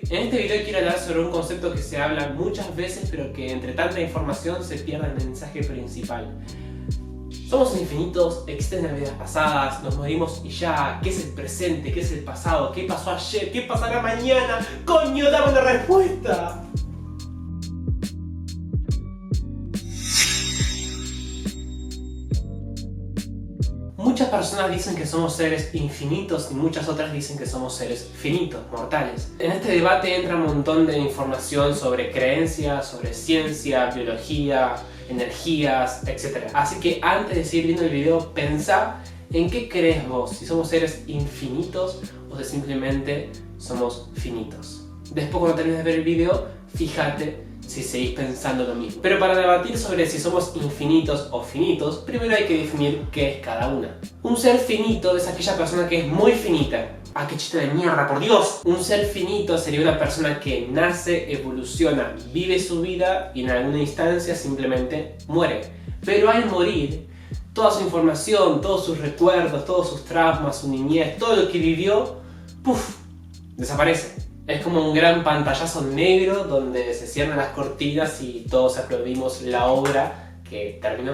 En este video quiero hablar sobre un concepto que se habla muchas veces, pero que entre tanta información se pierde el mensaje principal. Somos infinitos, existen las vidas pasadas, nos morimos y ya. ¿Qué es el presente? ¿Qué es el pasado? ¿Qué pasó ayer? ¿Qué pasará mañana? ¡Coño, dame una respuesta! Muchas personas dicen que somos seres infinitos y muchas otras dicen que somos seres finitos, mortales. En este debate entra un montón de información sobre creencias, sobre ciencia, biología, energías, etc. Así que antes de seguir viendo el video, pensá en qué crees vos, si somos seres infinitos o si simplemente somos finitos. Después, cuando termines de ver el video, fíjate si seguís pensando lo mismo. Pero para debatir sobre si somos infinitos o finitos, primero hay que definir qué es cada una. Un ser finito es aquella persona que es muy finita. ¡Ah, qué chiste de mierda, por Dios! Un ser finito sería una persona que nace, evoluciona, vive su vida y en alguna instancia simplemente muere. Pero al morir, toda su información, todos sus recuerdos, todos sus traumas, su niñez, todo lo que vivió, ¡puf!, desaparece. Es como un gran pantallazo negro donde se cierran las cortinas y todos aplaudimos la obra que terminó.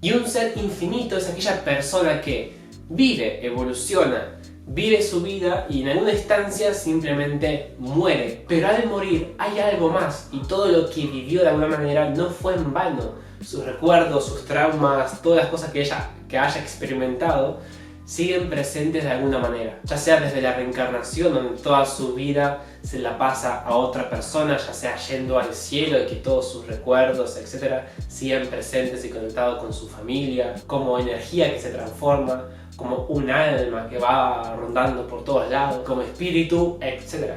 Y un ser infinito es aquella persona que vive, evoluciona, vive su vida y en alguna instancia simplemente muere. Pero al morir hay algo más y todo lo que vivió de alguna manera no fue en vano. Sus recuerdos, sus traumas, todas las cosas que haya experimentado siguen presentes de alguna manera, ya sea desde la reencarnación, donde toda su vida se la pasa a otra persona, ya sea yendo al cielo y que todos sus recuerdos, etc., siguen presentes y conectados con su familia, como energía que se transforma, como un alma que va rondando por todos lados, como espíritu, etc.,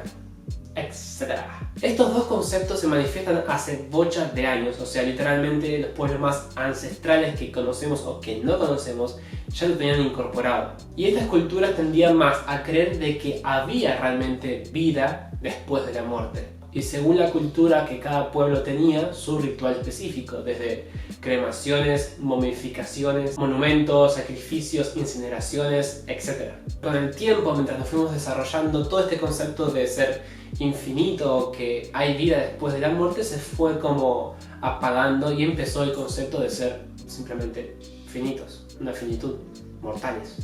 etc. Estos dos conceptos se manifiestan hace bochas de años, o sea, literalmente los pueblos más ancestrales que conocemos o que no conocemos ya lo tenían incorporado. Y estas culturas tendían más a creer de que había realmente vida después de la muerte. Y según la cultura que cada pueblo tenía, su ritual específico, desde cremaciones, momificaciones, monumentos, sacrificios, incineraciones, etc. Con el tiempo, mientras nos fuimos desarrollando, todo este concepto de ser infinito, que hay vida después de la muerte, se fue como apagando y empezó el concepto de ser simplemente finitos, una finitud, mortales.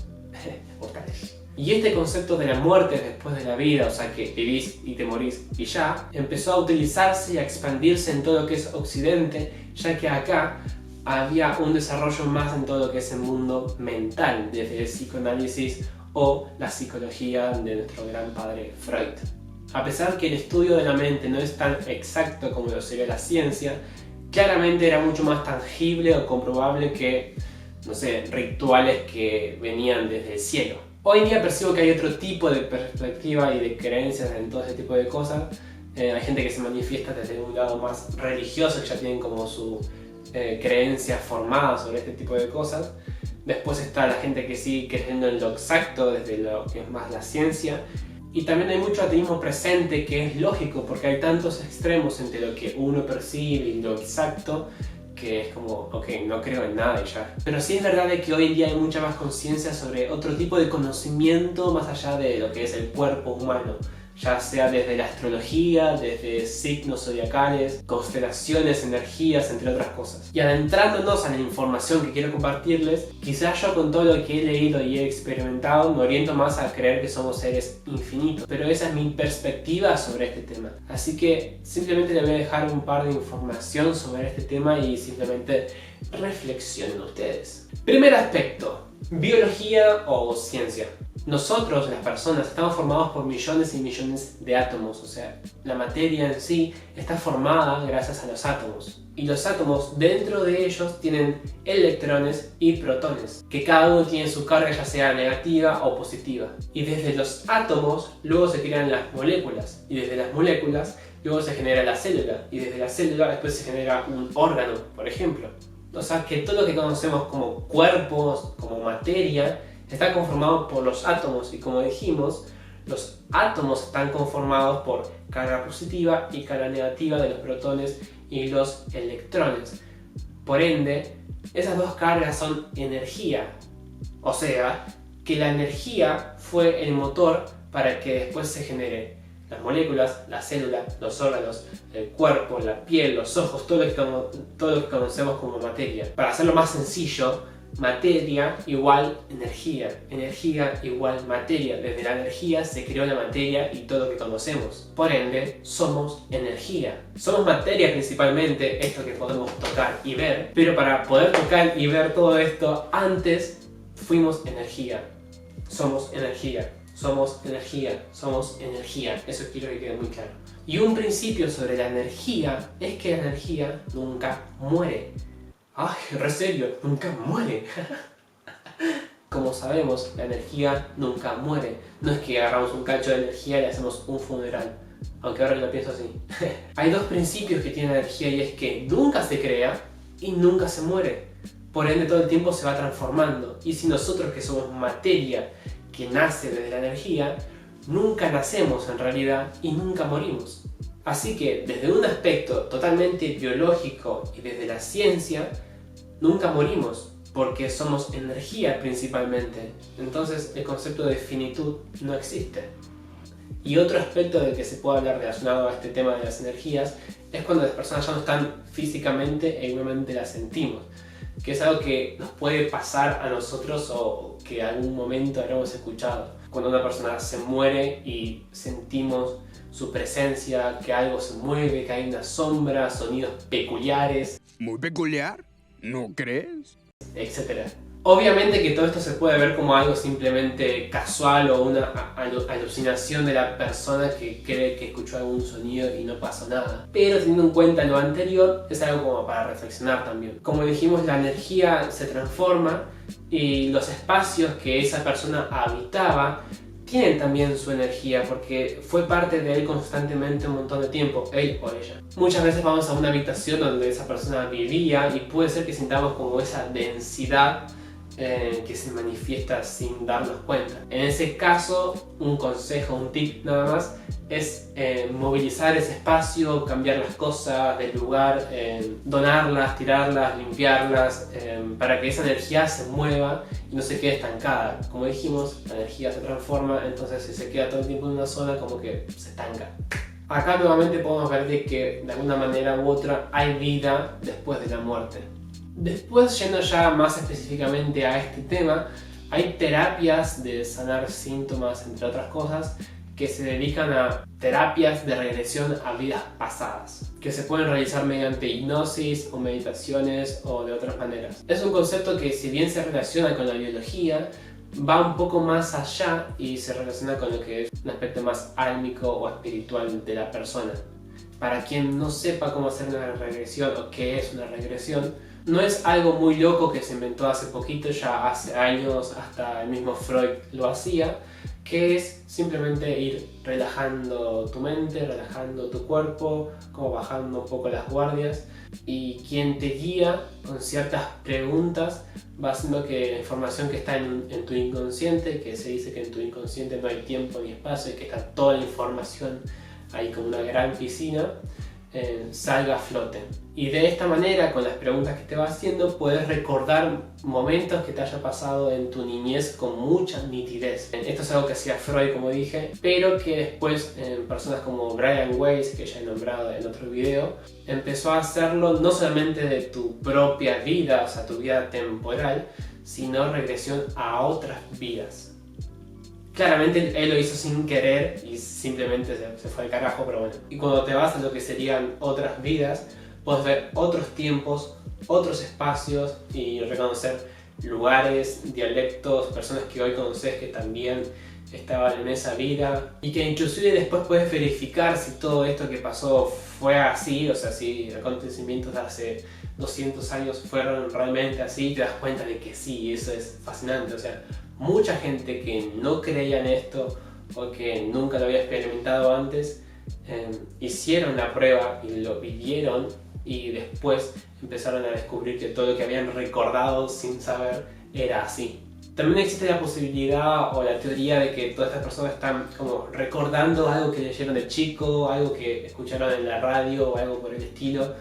Mortales. Y este concepto de la muerte después de la vida, o sea que vivís y te morís y ya, empezó a utilizarse y a expandirse en todo lo que es Occidente, ya que acá había un desarrollo más en todo lo que es el mundo mental, desde el psicoanálisis o la psicología de nuestro gran padre Freud. A pesar que el estudio de la mente no es tan exacto como lo sería la ciencia, claramente era mucho más tangible o comprobable que, no sé, rituales que venían desde el cielo. Hoy en día percibo que hay otro tipo de perspectiva y de creencias en todo ese tipo de cosas. Hay gente que se manifiesta desde un lado más religioso, que ya tienen como su creencia formada sobre este tipo de cosas. Después está la gente que sigue creyendo en lo exacto, desde lo que es más la ciencia. Y también hay mucho ateísmo presente, que es lógico porque hay tantos extremos entre lo que uno percibe y lo exacto, que es como, ok, no creo en nada y ya. Pero sí es verdad de que hoy en día hay mucha más conciencia sobre otro tipo de conocimiento más allá de lo que es el cuerpo humano, ya sea desde la astrología, desde signos zodiacales, constelaciones, energías, entre otras cosas. Y adentrándonos a la información que quiero compartirles, quizás yo con todo lo que he leído y he experimentado me oriento más a creer que somos seres infinitos, pero esa es mi perspectiva sobre este tema. Así que simplemente les voy a dejar un par de información sobre este tema y simplemente reflexionen ustedes. Primer aspecto, biología o ciencia. Nosotros, las personas, estamos formados por millones y millones de átomos, o sea, la materia en sí está formada gracias a los átomos. Y los átomos, dentro de ellos, tienen electrones y protones, que cada uno tiene su carga, ya sea negativa o positiva. Y desde los átomos, luego se crean las moléculas, y desde las moléculas, luego se genera la célula, y desde la célula después se genera un órgano, por ejemplo. O sea, que todo lo que conocemos como cuerpos, como materia, está conformado por los átomos y, como dijimos, los átomos están conformados por carga positiva y carga negativa de los protones y los electrones. Por ende, esas dos cargas son energía. O sea, que la energía fue el motor para que después se genere Las moléculas, la célula, los órganos, el cuerpo, la piel, los ojos, todo lo que conocemos como materia. Para hacerlo más sencillo, materia igual energía, energía igual materia. Desde la energía se creó la materia y todo lo que conocemos. Por ende, somos energía. Somos materia principalmente, esto que podemos tocar y ver, pero para poder tocar y ver todo esto, antes fuimos energía. Somos energía. Somos energía, somos energía. Eso quiero que quede muy claro. Y un principio sobre la energía es que la energía nunca muere. ¡Ay, re serio! ¡Nunca muere! Como sabemos, la energía nunca muere. No es que agarramos un cacho de energía y le hacemos un funeral. Aunque ahora lo pienso así. Hay dos principios que tiene la energía y es que nunca se crea y nunca se muere. Por ende, todo el tiempo se va transformando. Y si nosotros que somos materia que nace desde la energía, nunca nacemos en realidad y nunca morimos. Así que desde un aspecto totalmente biológico y desde la ciencia, nunca morimos porque somos energía principalmente. Entonces el concepto de finitud no existe. Y otro aspecto del que se puede hablar relacionado a este tema de las energías es cuando las personas ya no están físicamente e igualmente las sentimos, que es algo que nos puede pasar a nosotros o que en algún momento habremos escuchado. Cuando una persona se muere y sentimos su presencia, que algo se mueve, que hay una sombra, sonidos peculiares. ¿Muy peculiar? ¿No crees? Etcétera. Obviamente que todo esto se puede ver como algo simplemente casual o una alucinación de la persona que cree que escuchó algún sonido y no pasó nada. Pero teniendo en cuenta lo anterior, es algo como para reflexionar también. Como dijimos, la energía se transforma y los espacios que esa persona habitaba tienen también su energía porque fue parte de él constantemente un montón de tiempo, él o ella. Muchas veces vamos a una habitación donde esa persona vivía y puede ser que sintamos como esa densidad que se manifiesta sin darnos cuenta. En ese caso, un consejo, un tip nada más, es movilizar ese espacio, cambiar las cosas del lugar, donarlas, tirarlas, limpiarlas, para que esa energía se mueva y no se quede estancada. Como dijimos, la energía se transforma, entonces si se queda todo el tiempo en una zona, como que se estanca. Acá nuevamente podemos ver de que de alguna manera u otra hay vida después de la muerte. Después, yendo ya más específicamente a este tema, hay terapias de sanar síntomas, entre otras cosas, que se dedican a terapias de regresión a vidas pasadas, que se pueden realizar mediante hipnosis o meditaciones o de otras maneras. Es un concepto que, si bien se relaciona con la biología, va un poco más allá y se relaciona con lo que es un aspecto más álmico o espiritual de la persona. Para quien no sepa cómo hacer una regresión o qué es una regresión, no es algo muy loco que se inventó hace poquito, ya hace años, hasta el mismo Freud lo hacía, que es simplemente ir relajando tu mente, relajando tu cuerpo, como bajando un poco las guardias, y quien te guía con ciertas preguntas va haciendo que la información que está en tu inconsciente, que se dice que en tu inconsciente no hay tiempo ni espacio y que está toda la información ahí como una gran piscina, salga a flote. Y de esta manera, con las preguntas que te va haciendo, puedes recordar momentos que te haya pasado en tu niñez con mucha nitidez. Esto es algo que hacía Freud, como dije, pero que después personas como Brian Weiss, que ya he nombrado en otro video, empezó a hacerlo no solamente de tu propia vida, o sea, tu vida temporal, sino regresión a otras vidas. Claramente él lo hizo sin querer y simplemente se fue al carajo, pero bueno. Y cuando te vas a lo que serían otras vidas, puedes ver otros tiempos, otros espacios y reconocer lugares, dialectos, personas que hoy conoces que también estaban en esa vida, y que inclusive después puedes verificar si todo esto que pasó fue así, o sea, si acontecimientos de hace 200 años fueron realmente así, y te das cuenta de que sí, eso es fascinante. O sea, mucha gente que no creía en esto o que nunca lo había experimentado antes, hicieron la prueba y lo vivieron, y después empezaron a descubrir que todo lo que habían recordado sin saber era así. También existe la posibilidad o la teoría de que todas estas personas están como recordando algo que leyeron de chico, algo que escucharon en la radio o algo por el estilo,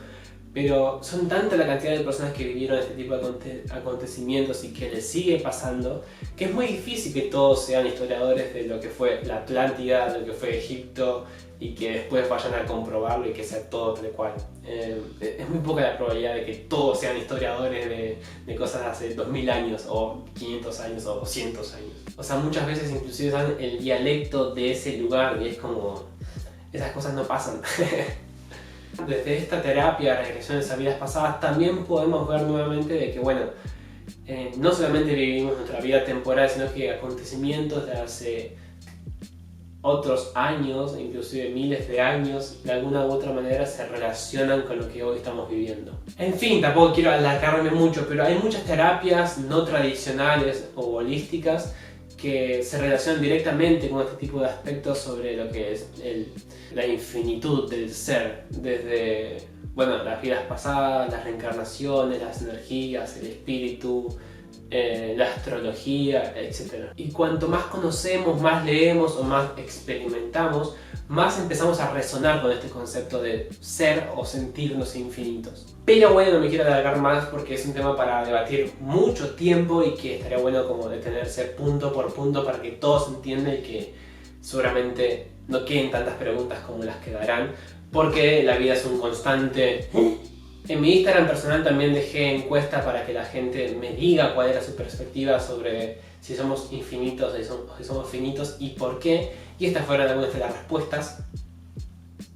Pero son tanta la cantidad de personas que vivieron este tipo de acontecimientos y que les sigue pasando, que es muy difícil que todos sean historiadores de lo que fue la Atlántida, de lo que fue Egipto, y que después vayan a comprobarlo y que sea todo tal cual. Es muy poca la probabilidad de que todos sean historiadores de cosas de hace 2000 años, o 500 años, o 200 años. O sea, muchas veces inclusive dan el dialecto de ese lugar y es como... esas cosas no pasan. Desde esta terapia de regresiones a vidas pasadas también podemos ver nuevamente de que, bueno, no solamente vivimos nuestra vida temporal, sino que acontecimientos de hace otros años, inclusive miles de años, de alguna u otra manera se relacionan con lo que hoy estamos viviendo. En fin, tampoco quiero alargarme mucho, pero hay muchas terapias no tradicionales o holísticas que se relacionan directamente con este tipo de aspectos sobre lo que es la infinitud del ser, desde, bueno, las vidas pasadas, las reencarnaciones, las energías, el espíritu, la astrología, etc. Y cuanto más conocemos, más leemos o más experimentamos, más empezamos a resonar con este concepto de ser o sentirnos infinitos. Pero bueno, no me quiero alargar más porque es un tema para debatir mucho tiempo y que estaría bueno como detenerse punto por punto para que todos entiendan y que seguramente no queden tantas preguntas como las que darán, porque la vida es un constante. En mi Instagram personal también dejé encuesta para que la gente me diga cuál era su perspectiva sobre si somos infinitos o si somos finitos y por qué. Y estas fueron algunas de las respuestas.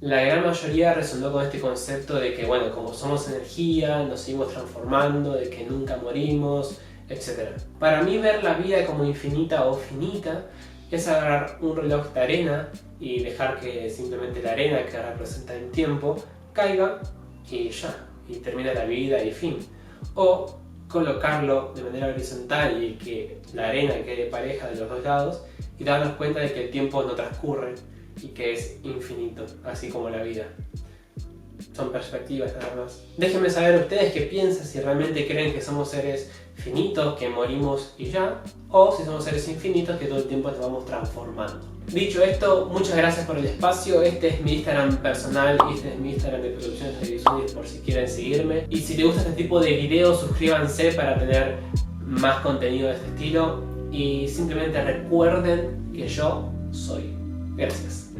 La gran mayoría resonó con este concepto de que, bueno, como somos energía, nos seguimos transformando, de que nunca morimos, etc. Para mí ver la vida como infinita o finita es agarrar un reloj de arena y dejar que simplemente la arena que representa el tiempo caiga y ya. Y termina la vida y fin. O colocarlo de manera horizontal y que la arena quede pareja de los dos lados y darnos cuenta de que el tiempo no transcurre y que es infinito, así como la vida. Son perspectivas nada más. Déjenme saber ustedes qué piensan, si realmente creen que somos seres finitos, que morimos y ya, o si somos seres infinitos que todo el tiempo nos vamos transformando. Dicho esto, muchas gracias por el espacio. Este es mi Instagram personal y este es mi Instagram de producciones audiovisuales por si quieren seguirme. Y si les gusta este tipo de videos, suscríbanse para tener más contenido de este estilo. Y simplemente recuerden que yo soy. Gracias.